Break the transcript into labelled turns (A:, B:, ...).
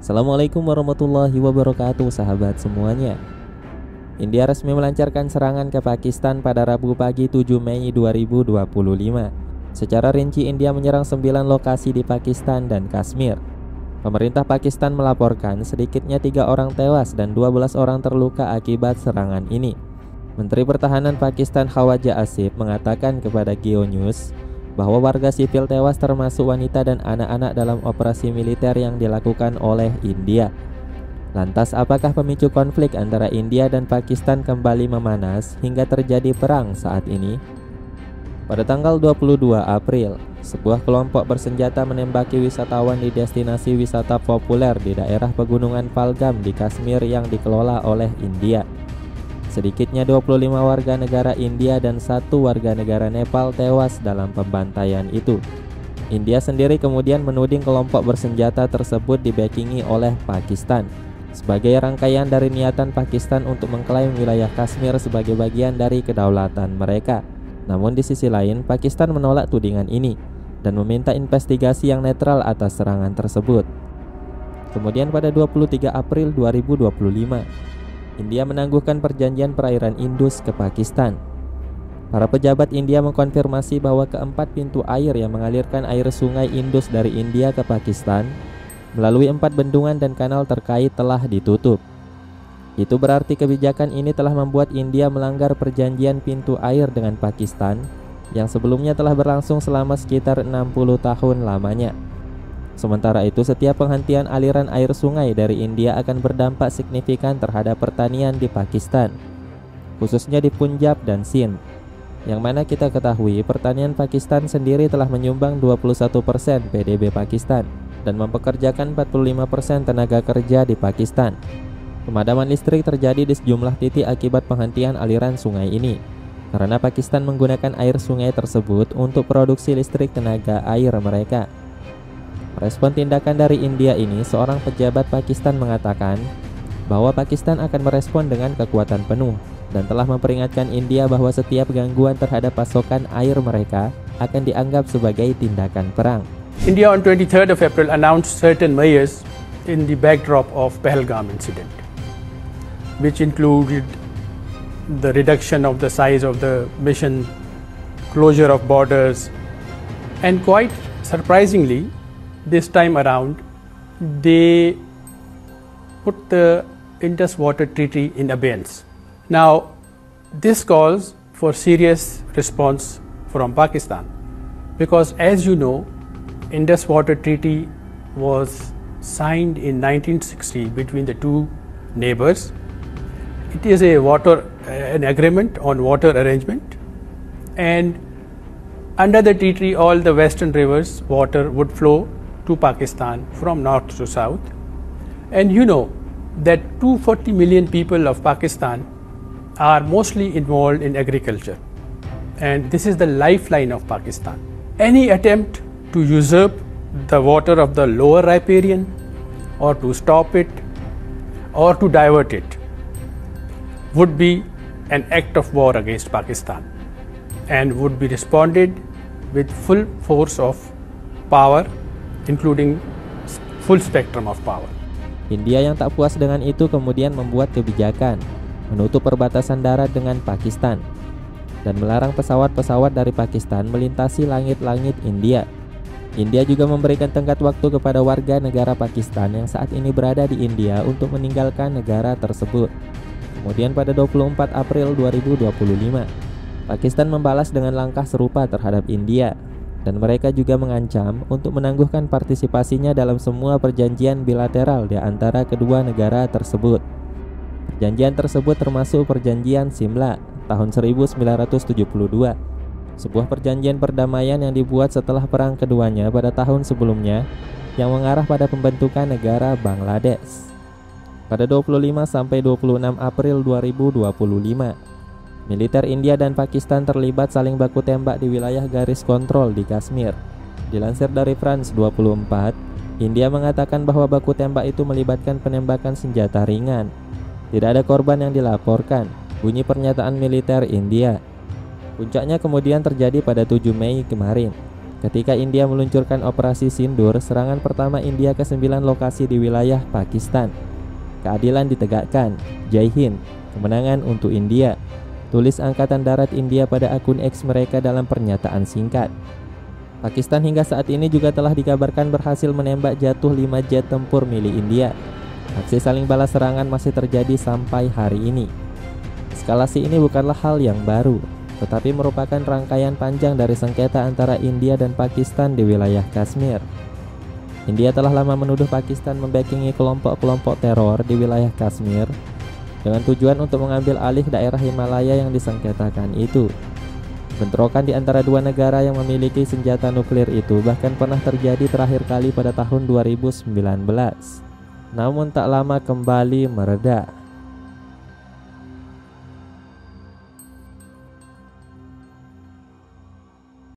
A: Assalamualaikum warahmatullahi wabarakatuh, sahabat semuanya. India resmi melancarkan serangan ke Pakistan pada Rabu pagi 7 Mei 2025. Secara rinci, India menyerang 9 lokasi di Pakistan dan Kashmir. Pemerintah Pakistan melaporkan sedikitnya 3 orang tewas dan 12 orang terluka akibat serangan ini. Menteri Pertahanan Pakistan Khawaja Asif mengatakan kepada Geo News bahwa warga sipil tewas termasuk wanita dan anak-anak dalam operasi militer yang dilakukan oleh India. Lantas, apakah pemicu konflik antara India dan Pakistan kembali memanas hingga terjadi perang saat ini? Pada tanggal 22 April, sebuah kelompok bersenjata menembaki wisatawan di destinasi wisata populer di daerah pegunungan Pahalgam di Kashmir yang dikelola oleh India. Sedikitnya 25 warga negara India dan 1 warga negara Nepal tewas dalam pembantaian itu. India sendiri kemudian menuding kelompok bersenjata tersebut dibackingi oleh Pakistan sebagai rangkaian dari niatan Pakistan untuk mengklaim wilayah Kashmir sebagai bagian dari kedaulatan mereka. Namun di sisi lain, Pakistan menolak tudingan ini dan meminta investigasi yang netral atas serangan tersebut. Kemudian pada 23 April 2025, India menangguhkan perjanjian perairan Indus ke Pakistan. Para pejabat India mengkonfirmasi bahwa keempat pintu air yang mengalirkan air sungai Indus dari India ke Pakistan melalui 4 bendungan dan kanal terkait telah ditutup. Itu berarti kebijakan ini telah membuat India melanggar perjanjian pintu air dengan Pakistan yang sebelumnya telah berlangsung selama sekitar 60 tahun lamanya. Sementara itu, setiap penghentian aliran air sungai dari India akan berdampak signifikan terhadap pertanian di Pakistan, khususnya di Punjab dan Sindh, yang mana kita ketahui pertanian Pakistan sendiri telah menyumbang 21% PDB Pakistan dan mempekerjakan 45% tenaga kerja di Pakistan. Pemadaman listrik terjadi di sejumlah titik akibat penghentian aliran sungai ini, karena Pakistan menggunakan air sungai tersebut untuk produksi listrik tenaga air mereka. Respon tindakan dari India ini, seorang pejabat Pakistan mengatakan bahwa Pakistan akan merespon dengan kekuatan penuh dan telah memperingatkan India bahwa setiap gangguan terhadap pasokan air mereka akan dianggap sebagai tindakan perang.
B: India on 23rd of April announced certain measures in the backdrop of Pahalgam incident, which included the reduction of the size of the mission, closure of borders, and quite surprisingly, this time around, they put the Indus Water Treaty in abeyance. Now, this calls for serious response from Pakistan, because as you know, Indus Water Treaty was signed in 1960 between the two neighbors. It is an agreement on water arrangement, and under the treaty, all the western rivers water would flow to Pakistan from north to south. And you know that 240 million people of Pakistan are mostly involved in agriculture, and this is the lifeline of Pakistan. Any attempt to usurp the water of the lower riparian, or to stop it, or to divert it, would be an act of war against Pakistan and would be responded with full force of power, including full spectrum of power.
A: India yang tak puas dengan itu kemudian membuat kebijakan menutup perbatasan darat dengan Pakistan dan melarang pesawat-pesawat dari Pakistan melintasi langit-langit India. India juga memberikan tenggat waktu kepada warga negara Pakistan yang saat ini berada di India untuk meninggalkan negara tersebut. Kemudian pada 24 April 2025, Pakistan membalas dengan langkah serupa terhadap India, dan mereka juga mengancam untuk menangguhkan partisipasinya dalam semua perjanjian bilateral di antara kedua negara tersebut. Perjanjian tersebut termasuk Perjanjian Simla tahun 1972, sebuah perjanjian perdamaian yang dibuat setelah perang keduanya pada tahun sebelumnya yang mengarah pada pembentukan negara Bangladesh. Pada 25 sampai 26 April 2025, militer India dan Pakistan terlibat saling baku tembak di wilayah garis kontrol di Kashmir. Dilansir dari France 24, India mengatakan bahwa baku tembak itu melibatkan penembakan senjata ringan. Tidak ada korban yang dilaporkan, bunyi pernyataan militer India. Puncaknya kemudian terjadi pada 7 Mei kemarin, Ketika India meluncurkan Operasi Sindur, serangan pertama India ke 9 lokasi di wilayah Pakistan. Keadilan ditegakkan. Jai Hind, kemenangan untuk India. Tulis Angkatan Darat India pada akun X mereka dalam pernyataan singkat. Pakistan hingga saat ini juga telah dikabarkan berhasil menembak jatuh 5 jet tempur milik India. Aksi saling balas serangan masih terjadi sampai hari ini. Eskalasi ini bukanlah hal yang baru, tetapi merupakan rangkaian panjang dari sengketa antara India dan Pakistan di wilayah Kashmir. India telah lama menuduh Pakistan membackingi kelompok-kelompok teror di wilayah Kashmir dengan tujuan untuk mengambil alih daerah Himalaya yang disengketakan itu. Bentrokan di antara dua negara yang memiliki senjata nuklir itu bahkan pernah terjadi terakhir kali pada tahun 2019. Namun tak lama kembali mereda.